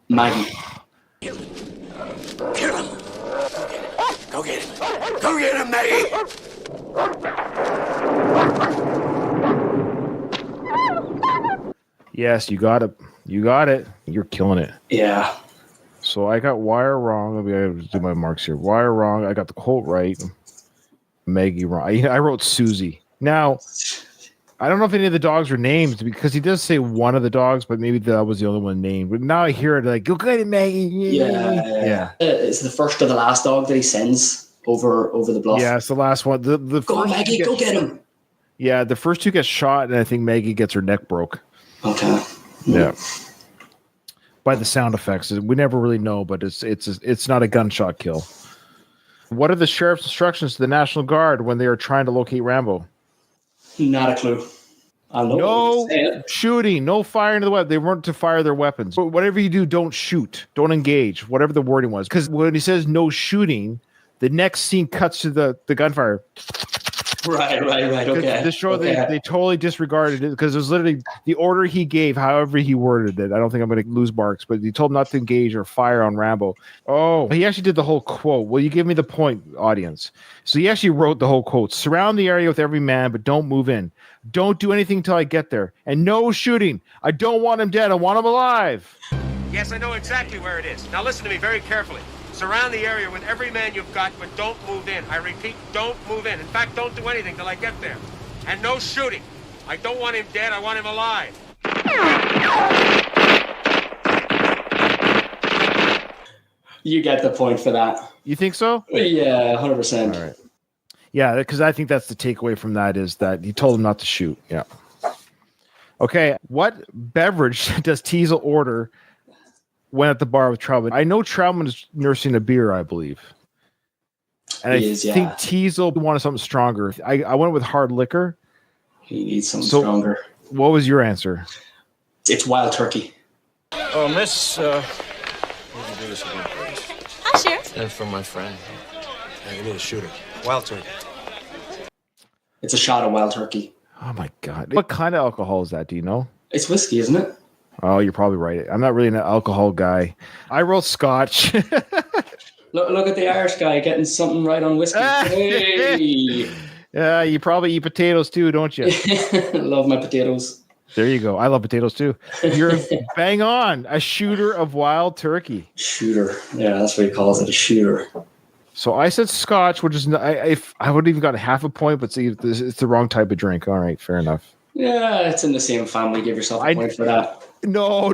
Maggie. Kill him. Go get him. Go get him, Maggie. Yes, you got it. You got it. You're killing it. Yeah. So I got wire wrong. Let me do my marks here. Wire wrong. I got the quote right. Maggie wrong. I wrote Susie. Now, I don't know if any of the dogs are named, because he does say one of the dogs, but maybe that was the only one named. But now I hear it like, go get it, Maggie. Yeah. It's the first or the last dog that he sends over the bluff. Yeah, it's the last one. The go, Maggie, go get him. Yeah, the first 2 get shot, and I think Maggie gets her neck broke. Okay. Yeah. By the sound effects, we never really know, but it's not a gunshot kill. What are the sheriff's instructions to the National Guard when they are trying to locate Rambo? Not a clue. No shooting, no firing to the weapon. They weren't to fire their weapons. But whatever you do, don't shoot, don't engage, whatever the wording was. Because when he says no shooting, the next scene cuts to the gunfire. Right. Okay. The show, they totally disregarded it, because it was literally the order he gave, however he worded it. I don't think I'm going to lose marks, but he told him not to engage or fire on Rambo. Oh, he actually did the whole quote. Will you give me the point, audience? So he actually wrote the whole quote. Surround the area with every man, but don't move in. Don't do anything till I get there. And no shooting. I don't want him dead. I want him alive. Yes, I know exactly where it is. Now listen to me very carefully. Surround the area with every man you've got, but don't move in. I repeat, don't move in. In fact, don't do anything till I get there. And no shooting. I don't want him dead. I want him alive. You get the point for that. You think so? Yeah, 100%. All right. Yeah, because I think that's the takeaway from that, is that he told him not to shoot. Yeah. Okay, what beverage does Teasel order when at the bar with Troutman? I know Troutman is nursing a beer, I believe. And I think Teasel wanted something stronger. I went with hard liquor. He needs something stronger. What was your answer? It's Wild Turkey. Oh, miss, would you do this again, please? Oh, sure. And from my friend. You need a shooter. Wild Turkey. It's a shot of Wild Turkey. Oh, my God. What kind of alcohol is that? Do you know? It's whiskey, isn't it? Oh, you're probably right. I'm not really an alcohol guy. I wrote Scotch. Look at the Irish guy getting something right on whiskey. Hey! Yeah, you probably eat potatoes too, don't you? Love my potatoes. There you go. I love potatoes too. You're bang on. A shooter of Wild Turkey. Shooter. Yeah, that's what he calls it, a shooter. So I said Scotch, which is if I would have even got half a point, but see, it's the wrong type of drink. All right, fair enough. Yeah, it's in the same family. Give yourself a point for that. No.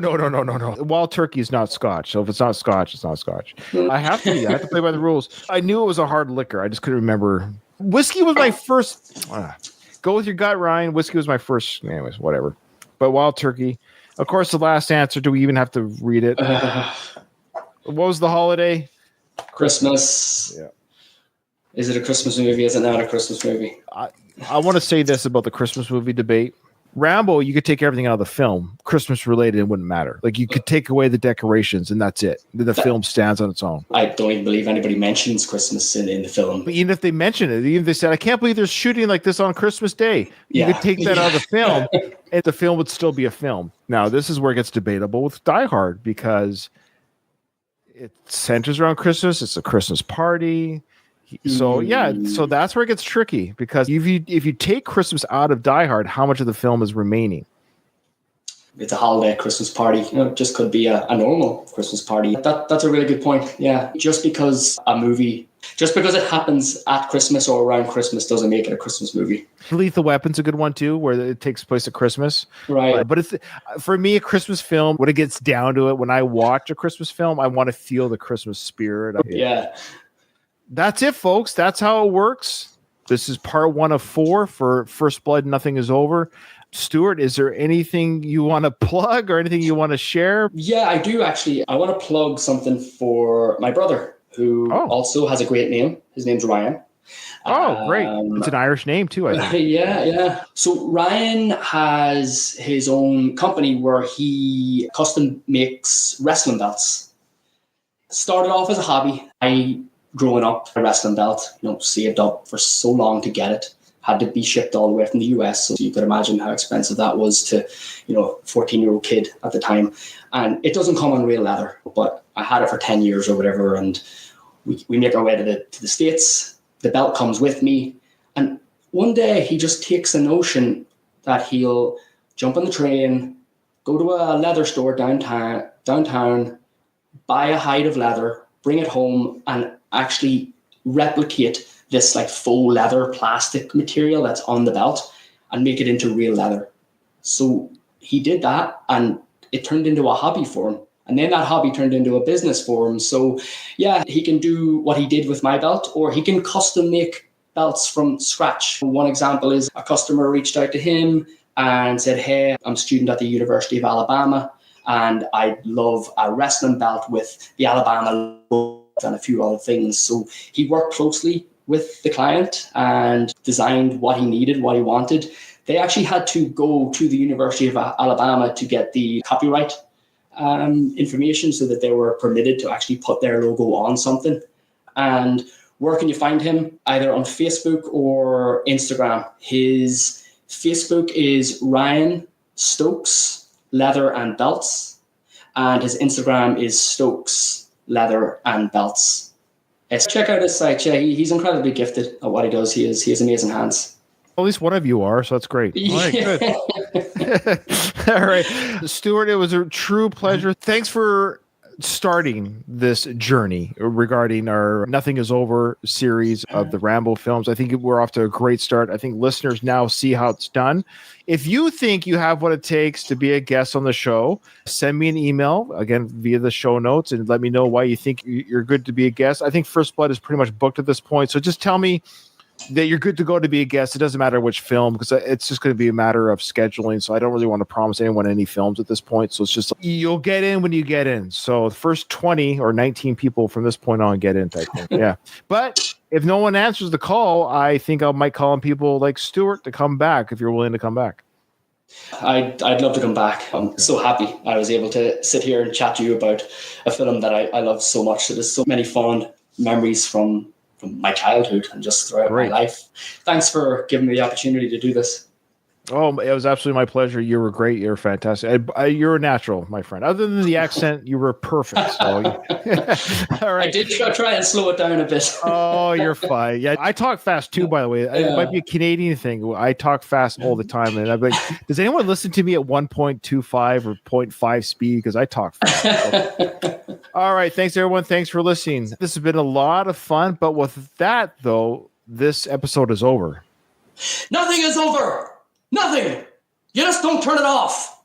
Wild Turkey is not Scotch. So if it's not Scotch, it's not Scotch. I have to play by the rules. I knew it was a hard liquor. I just couldn't remember. Whiskey was my first. Go with your gut, Ryan. Whiskey was my first. Anyways, whatever. But Wild Turkey. Of course, the last answer. Do we even have to read it? What was the holiday? Christmas. Yeah. Is it a Christmas movie? Is it not a Christmas movie? I want to say this about the Christmas movie debate. Rambo, you could take everything out of the film. Christmas related, it wouldn't matter. Like you could take away the decorations and that's it. The film stands on its own. I don't even believe anybody mentions Christmas in the film. But even if they mention it, even if they said, I can't believe they're shooting like this on Christmas Day. You could take that out of the film and the film would still be a film. Now, this is where it gets debatable with Die Hard because it centers around Christmas. It's a Christmas party. So so that's where it gets tricky because if you take Christmas out of Die Hard, how much of the film is remaining? It's a holiday Christmas party. It just could be a normal Christmas party. That's a really good point. Yeah, just because it happens at Christmas or around Christmas doesn't make it a Christmas movie. Lethal Weapon's a good one too, where it takes place at Christmas. Right. But it's for me a Christmas film. When it gets down to it, when I watch a Christmas film, I want to feel the Christmas spirit. Yeah. That's it, folks. That's how it works. This is part 1 of 4 for First Blood. Nothing is over. Stuart, is there anything you want to plug or anything you want to share? Yeah, I do actually. I want to plug something for my brother, who also has a great name. His name's Ryan. Oh, great. It's an Irish name too, I think. Yeah. So Ryan has his own company where he custom makes wrestling belts. Started off as a hobby. Growing up, a wrestling belt, saved up for so long to get it, had to be shipped all the way from the US. So you could imagine how expensive that was to, a 14-year-old kid at the time. And it doesn't come on real leather, but I had it for 10 years or whatever. And we make our way to the States. The belt comes with me. And one day he just takes a notion that he'll jump on the train, go to a leather store downtown, buy a hide of leather, bring it home and actually replicate this like faux leather plastic material that's on the belt and make it into real leather. So he did that and it turned into a hobby for him. And then that hobby turned into a business for him. So yeah, he can do what he did with my belt, or he can custom make belts from scratch. One example is a customer reached out to him and said, hey, I'm a student at the University of Alabama and I'd love a wrestling belt with the Alabama logo and a few other things. So he worked closely with the client and designed what he needed, what he wanted. They actually had to go to the University of Alabama to get the copyright information so that they were permitted to actually put their logo on something. And where can you find him? Either on Facebook or Instagram. His Facebook is Ryan Stokes Leather and Belts, and his Instagram is Stokes Leather and Belts. Check out his site. Yeah, he's incredibly gifted at what he does. He has amazing hands. At least one of you are, so that's great. All right, good. All right, Stuart, it was a true pleasure. Thanks for starting this journey regarding our Nothing Is Over series of the Rambo films. I think we're off to a great start. I think listeners now see how it's done. If you think you have what it takes to be a guest on the show, send me an email, again, via the show notes, and let me know why you think you're good to be a guest. I think First Blood is pretty much booked at this point. So just tell me that you're good to go to be a guest. It doesn't matter which film, because it's just going to be a matter of scheduling. So I don't really want to promise anyone any films at this point. So it's just you'll get in when you get in. So the first 20 or 19 people from this point on get in type thing. Yeah. But if no one answers the call, I think I might call on people like Stuart to come back if you're willing to come back. I'd love to come back. I'm so happy I was able to sit here and chat to you about a film that I love so much. There's so many fond memories from my childhood and just throughout my life. Thanks for giving me the opportunity to do this. Oh, it was absolutely my pleasure. You were great. You're fantastic. You're a natural, my friend. Other than the accent, you were perfect. So, all right. I did try and slow it down a bit. Oh, you're fine. Yeah, I talk fast too, by the way. It might be a Canadian thing. I talk fast all the time. And I'm like, does anyone listen to me at 1.25 or 0.5 speed? Because I talk fast. All right. Thanks, everyone. Thanks for listening. This has been a lot of fun. But with that, though, this episode is over. Nothing is over. Nothing. You just don't turn it off.